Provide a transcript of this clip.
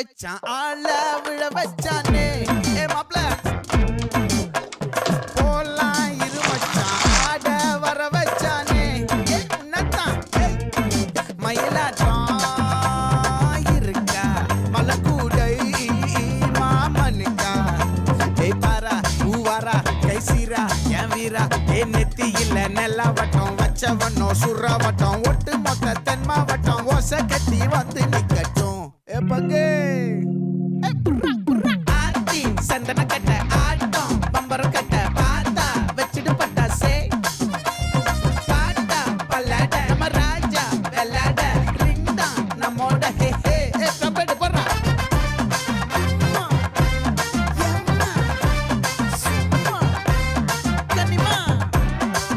வச்சான் ஆள விழ வச்சானே ஏ மாப்ள போலாம் இரு மச்சான் ஆட வர வச்சானே ஏ உன்னதான் மயிலாட்டம் இருக்கா மலக்கூடை மாமனுக்கா ஏய் பாரா ஊவாரா கைசீரா என் வீரா ஏ நெத்தி இல்ல நெல்லா வட்டம் வச்சவனோ சுறா வட்டம் ஒட்டு மொத்த தென் மாவட்டம் ஓசை கட்டி வந்து நிக்கட்டும் ஏ பங்கே